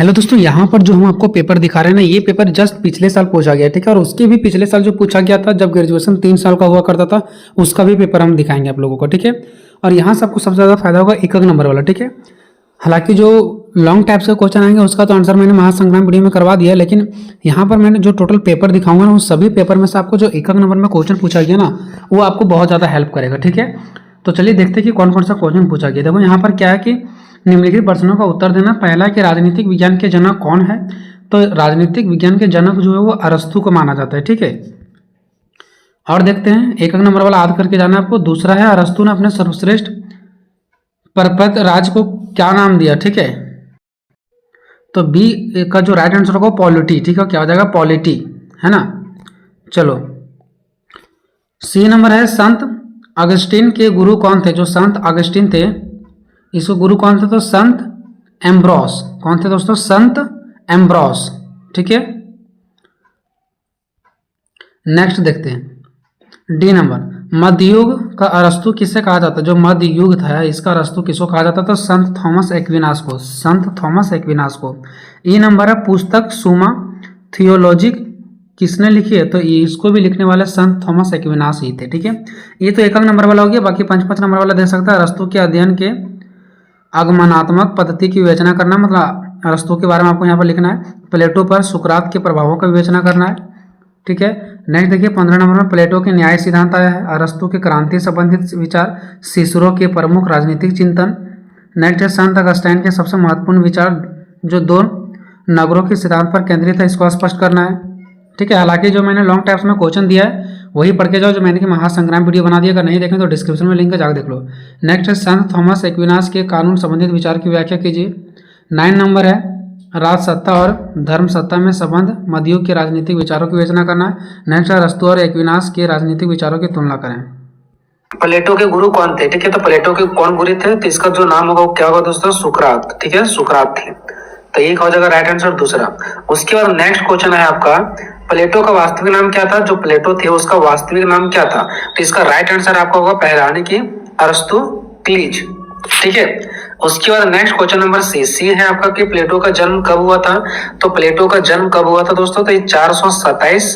Hello दोस्तों, यहाँ पर जो हम आपको पेपर दिखा रहे हैं ना, ये पेपर जस्ट पिछले साल पूछा गया है, ठीक है। और उसके भी पिछले साल जो पूछा गया था, जब ग्रेजुएशन 3 साल का हुआ करता था, उसका भी पेपर हम दिखाएंगे आप लोगों को, ठीक है। और यहाँ से आपको सबसे ज़्यादा फायदा होगा एक नंबर वाला, ठीक है। हालांकि जो लॉन्ग टाइप से क्वेश्चन आएंगे उसका तो आंसर मैंने महासंग्राम वीडियो में करवा दिया है, लेकिन यहाँ पर मैंने जो टोटल पेपर दिखाऊंगा ना, उस सभी पेपर में से आपको जो एक नंबर में क्वेश्चन पूछा गया ना, वो आपको बहुत ज़्यादा हेल्प करेगा, ठीक है। तो चलिए देखते हैं कि कौन कौन सा क्वेश्चन पूछा गया। देखो यहाँ पर क्या है कि निम्नलिखित प्रश्नों का उत्तर देना। पहला कि राजनीतिक विज्ञान के जनक कौन है। तो राजनीतिक विज्ञान के जनक जो है वो अरस्तु को माना जाता है, ठीक है। और देखते हैं एक नंबर वाला याद करके जाना आपको। दूसरा है अरस्तु ने अपने सर्वश्रेष्ठ परपत राज को क्या नाम दिया, ठीक है। तो बी का जो राइट आंसर होगा पॉलिटी, ठीक है। क्या हो जाएगा? पॉलिटी, है ना। चलो सी नंबर है संत अगस्टिन के गुरु कौन थे। जो संत अगस्टिन थे, इसको गुरु कौन थे? तो संत एम्ब्रोस। कौन थे दोस्तों? संत एम्ब्रोस, ठीक है। नेक्स्ट देखते हैं डी नंबर। मध्ययुग का अरस्तु किसे कहा जाता है। जो मध्य युग था इसका अरस्तु किसको कहा जाता? तो संत थॉमस एक्विनास को, संत थॉमस एक्विनास को। ई नंबर है पुस्तक सुमा थियोलॉजिक किसने लिखी है। तो इसको भी लिखने वाले संत थॉमस एक्विनास ही थे, ठीक है। ये तो एक नंबर वाला हो गया। बाकी 5 नंबर वाला देख सकता है। अरस्तु के अध्ययन के आगमनात्मक पद्धति की विवेचना करना, मतलब अरस्तु के बारे में आपको यहाँ पर लिखना है। प्लेटो पर सुकरात के प्रभावों का विवेचना करना है, ठीक है। नेक्स्ट देखिए 15 नंबर में प्लेटो के न्याय सिद्धांत आया है। अरस्तु के क्रांति संबंधित विचार, सिसरो के प्रमुख राजनीतिक चिंतन। नेक्स्ट है संत अगस्टाइन के सबसे महत्वपूर्ण विचार जो 2 नगरों के सिद्धांत पर केंद्रित है, इसको स्पष्ट करना है, ठीक है। हालांकि जो मैंने लॉन्ग टाइप्स में क्वेश्चन दिया है वही पढ़ के जाओ, जो मैंने कि महासंग्राम वीडियो बना दिया। अगर नहीं देखें तो डिस्क्रिप्शन में लिंक है, जाकर देख लो। नेक्स्ट है संत थॉमस एक्विनास के कानून संबंधित विचार की व्याख्या कीजिए। 9 नंबर है राज सत्ता और धर्म सत्ता में संबंध, मध्ययुग के राजनीतिक विचारों की विवेचना करना है। नेक्स्ट है अरस्तु और एक्विनास के राजनीतिक विचारों की तुलना करें। प्लेटो के गुरु कौन थे, ठीक है। तो प्लेटो के कौन गुरु थे? तो इसका जो नाम होगा वो क्या होगा दोस्तों? सुकरात, ठीक है। सुकरात थे। तो ये हो जाएगा राइट आंसर दूसरा। उसके बाद नेक्स्ट क्वेश्चन है आपका, प्लेटो का वास्तविक नाम क्या था। जो प्लेटो थे उसका वास्तविक नाम क्या था। तो इसका राइट आंसर आपका होगा पहला, यानी कि अरस्तुक्लीज, ठीक है। उसके बाद नेक्स्ट क्वेश्चन नंबर सी है आपका कि प्लेटो का जन्म कब हुआ था। तो प्लेटो का जन्म कब हुआ था दोस्तों? तो ये 427,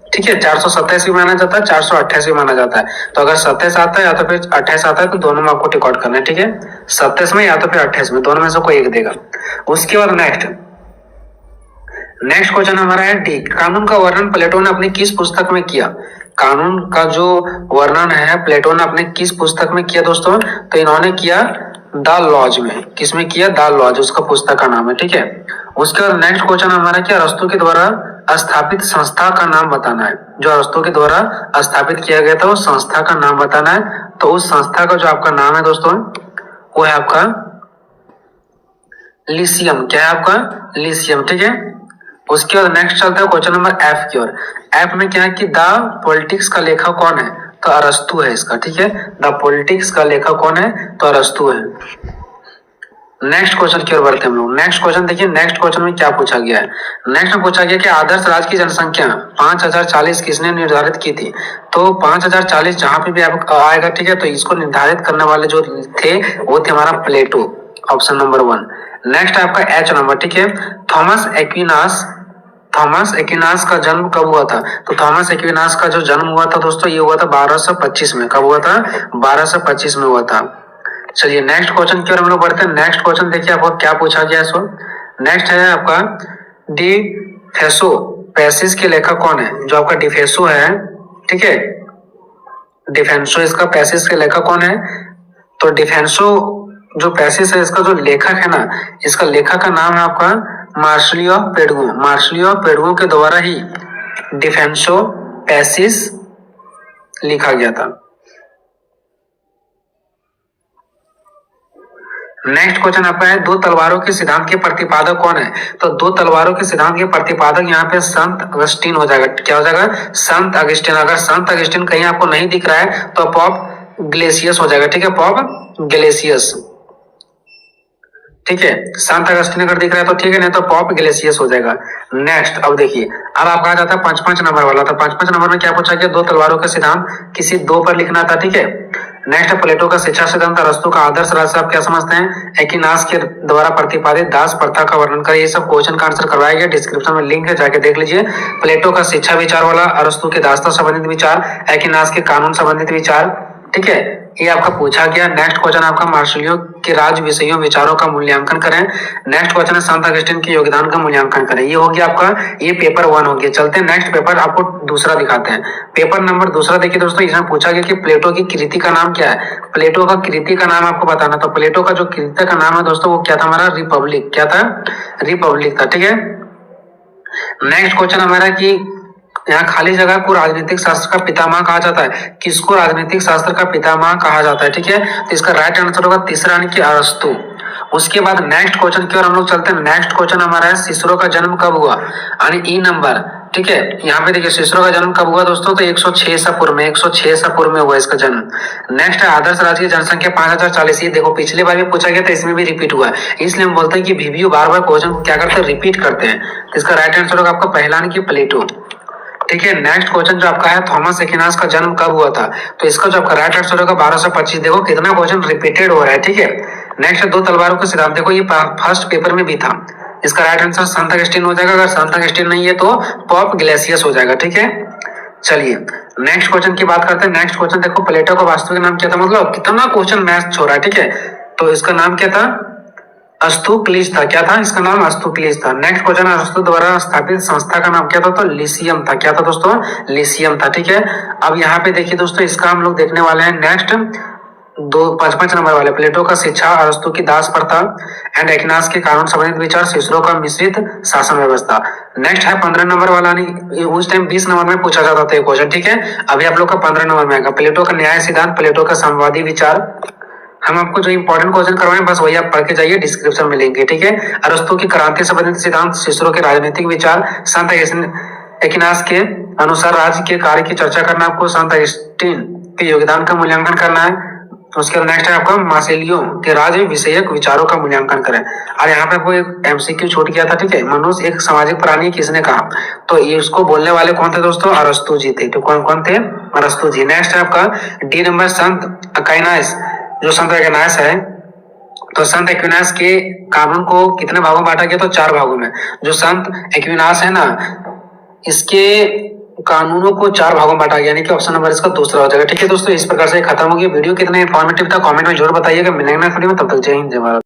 ठीक है। 427 भी माना जाता है, 428 भी माना जाता है। तो अगर 27 आता है या तो फिर 28 आता है, तो दोनों में आपको टिक आउट करना है, ठीक है। 27 में या तो फिर 28 में, दोनों में से कोई एक देगा। उसके बाद नेक्स्ट क्वेश्चन हमारा है डी। कानून का वर्णन प्लेटो ने अपनी किस पुस्तक में किया। कानून का जो वर्णन है प्लेटो ने अपने किस पुस्तक में किया दोस्तों? तो इन्होंने किया द लॉज में। किसमें किया? द लॉज, उसका पुस्तक का नाम है, ठीक है। उसके बाद नेक्स्ट क्वेश्चन हमारा क्या, अरस्तु के द्वारा स्थापित संस्था का नाम बताना है। जो अरस्तु के द्वारा स्थापित किया गया था उस संस्था का नाम बताना है। तो उस संस्था का जो आपका नाम है दोस्तों वो है आपका लिसियम। क्या है आपका? लिसियम, ठीक है। उसके बाद नेक्स्ट चलता है क्वेश्चन नंबर एफ की ओर। एफ में क्या है कि द पॉलिटिक्स का लेखक कौन है। तो अरस्तु है इसका, ठीक है। द पॉलिटिक्स का लेखक कौन है? तो अरस्तु है। नेक्स्ट क्वेश्चन की ओर बढ़ते हैं हम लोग। नेक्स्ट क्वेश्चन देखिए, नेक्स्ट क्वेश्चन में क्या पूछा गया है। नेक्स्ट में पूछा गया कि आदर्श राज्य की जनसंख्या 5040 किसने निर्धारित की थी। तो 5040 जहां पे भी आपको आएगा, ठीक है, तो इसको निर्धारित करने वाले जो थे वो थे हमारा प्लेटो, ऑप्शन नंबर 1। नेक्स्ट है आपका एच नंबर, ठीक है। थॉमस एक्विनास का जन्म कब हुआ था। तो थॉमस एक्विनास का जो जन्म हुआ था दोस्तों ये हुआ था 1225 में। कब हुआ था? 1225 में हुआ था। चलिए नेक्स्ट क्वेश्चन की ओर हम लोग बढ़ते हैं। नेक्स्ट क्वेश्चन देखिए आपको क्या पूछा गया है। सो नेक्स्ट है आपका डी फेसो पैसिस के लेखक कौन है। जो आपका डिफेसो है, ठीक है, डिफेंसो इसका पैसिस के लेखक कौन है। तो डिफेंसो जो पैसिस है इसका जो लेखक है ना, इसका लेखक का नाम है आपका मार्सिलियो पेडुओ। मार्सिलियो पेडुओ के द्वारा ही डिफेंसो पैसिस लिखा गया था। नेक्स्ट क्वेश्चन आपका है दो तलवारों के सिद्धांत के प्रतिपादक कौन है। तो 2 तलवारों के सिद्धांत के प्रतिपादक यहाँ पे संत अगस्टिन हो जाएगा। क्या हो जाएगा? संत अगस्टिन। अगर संत अगस्टिन कहीं आपको नहीं दिख रहा है तो पॉप ग्लेसियस हो जाएगा, ठीक है। पॉप ग्लेसियस, ठीक है। संत अगस्टिन अगर दिख रहा है तो ठीक है, नहीं तो पॉप ग्लेसियस हो जाएगा। नेक्स्ट अब देखिए, अब आपका आ जाता है 5 नंबर वाला। तो 5 नंबर में क्या पूछा गया? 2 तलवारों का सिद्धांत किसी 2 पर लिखना था, ठीक है। नेक्स्ट प्लेटो का शिक्षा सिद्धांत, अरस्तु का आदर्श राष्ट्र आप क्या समझते हैं, एक्विनास के द्वारा प्रतिपादित दास प्रथा का वर्णन करें। ये सब क्वेश्चन का आंसर करवाया गया, डिस्क्रिप्शन में लिंक है, जाके देख लीजिए। प्लेटो का शिक्षा विचार वाला, अरस्तु के दास्ता संबंधित विचार, एक्विनास के कानून संबंधित विचार, ठीक है, ये आपका पूछा गया। नेक्स्ट क्वेश्चन आपका मार्शलियो के राज विषयों विचारों का मूल्यांकन करें। नेक्स्ट क्वेश्चन है संत अगस्टिन के योगदान का मूल्यांकन करें। ये हो गया आपका, ये पेपर 1 हो गया। चलते हैं नेक्स्ट पेपर, आपको दूसरा दिखाते हैं। पेपर नंबर दूसरा देखिए दोस्तों, इसमें पूछा गया कि प्लेटो की कृति का नाम क्या है। प्लेटो का कृति का नाम आपको बताना। तो प्लेटो का जो कृति का नाम है दोस्तों वो क्या था हमारा, रिपब्लिक। क्या था, रिपब्लिक था, ठीक है। नेक्स्ट क्वेश्चन हमारा कि यहाँ खाली जगह को राजनीतिक शास्त्र का पितामह कहा जाता है। किसको राजनीतिक शास्त्र का पितामह कहा जाता है, ठीक है। तो इसका राइट आंसर होगा तीसरा, यानी कि अरस्तु। उसके बाद नेक्स्ट क्वेश्चन की ओर हम लोग चलते हैं। नेक्स्ट क्वेश्चन हमारा है सिसरो का जन्म कब हुआ, यानी ई नंबर, ठीक है। यहाँ पे देखिए सिसरो का जन्म कब हुआ दोस्तों, तो 106 ईसा पूर्व में, 106 ईसा पूर्व में हुआ इसका जन्म। नेक्स्ट है आदर्श राज्य की जनसंख्या 5040। ये देखो पिछले बार भी पूछा गया था, इसमें भी रिपीट हुआ है, इसलिए हम बोलते हैं कि वीवीयू बार बार क्वेश्चन क्या करते हैं, रिपीट करते हैं। तो इसका राइट आंसर होगा आपका पहला, यानी कि प्लेटो, ठीक है। नेक्स्ट क्वेश्चन जो आपका है थॉमस एक्विनास का जन्म कब हुआ था। तो इसका जो आपका राइट आंसर होगा 1225। देखो कितना क्वेश्चन रिपीटेड हो रहा है, ठीक है। नेक्स्ट दो तलवारों के सिद्धांत, देखो ये फर्स्ट पेपर में भी था। इसका राइट आंसर संत अगस्टिन हो जाएगा। अगर संत अगस्टिन नहीं है तो पॉप ग्लेसियस हो जाएगा, ठीक है। चलिए नेक्स्ट क्वेश्चन की बात करते हैं। नेक्स्ट क्वेश्चन देखो, प्लेटो का वास्तविक नाम क्या था, मतलब कितना क्वेश्चन मैच हो रहा है, ठीक है। तो इसका नाम क्या था, अस्तुक्लिस था। क्या था, इसका नाम अस्तुक्लिस था। नेक्स्ट क्वेश्चन अरस्तु द्वारा स्थापित संस्था का नाम क्या था, तो लिसियम था। क्या था दोस्तों, लिसियम था, ठीक है। अब यहाँ पे देखिए दोस्तों, इसका हम लोग देखने वाले हैं नेक्स्ट 5 नंबर वाले, प्लेटो का शिक्षा, अरस्तु की दास प्रथा एंड एक्विनास के कानून संबंधित विचार, सिसरो का मिश्रित शासन व्यवस्था। नेक्स्ट है 15 नंबर वाला, उस टाइम 20 नंबर में पूछा जाता था ये क्वेश्चन, ठीक है। अभी आप लोग का 15 नंबर में आएगा, प्लेटो का न्याय सिद्धांत, प्लेटो का संवादी विचार। हम आपको जो इंपॉर्टेंट क्वेश्चन करवाए बस वही आप पढ़ के जाइए, डिस्क्रिप्शन में लिंक है, ठीक है। अरस्तु की क्रांति संबंधित सिद्धांत, सिसरो के राजनीतिक विचार, संत एक्विनास के अनुसार राज्य के कार्य की चर्चा करना, आपको संत अगस्टिन के योगदान का मूल्यांकन करना है। उसके बाद नेक्स्ट है आपका मार्शलियो के राज विषयक विचारों का मूल्यांकन करें। और यहाँ पे आपको एक एमसीक्यू छूट गया था, ठीक है। मनुष्य एक सामाजिक प्राणी, किसने कहा, तो ये उसको बोलने वाले कौन थे दोस्तों, अरस्तु जी थे। तो कौन कौन थे, अरस्तु जी। नेक्स्ट है आपका डी नंबर, संत अक्विनास, जो संत एक्विनास है, तो संत एक्विनास के कानून को कितने भागों में बांटा गया, तो 4 भागों में। जो संत एक्विनास है ना, इसके कानूनों को 4 भागों में बांटा गया, यानी कि ऑप्शन नंबर इसका दूसरा हो जाएगा, ठीक है दोस्तों। इस प्रकार से खत्म हो गया वीडियो। कितना इन्फॉर्मेटिव था कमेंट में जरूर बताइएगा। मिलेंगे नेक्स्ट वीडियो में, तब तक जय हिंद जय भारत।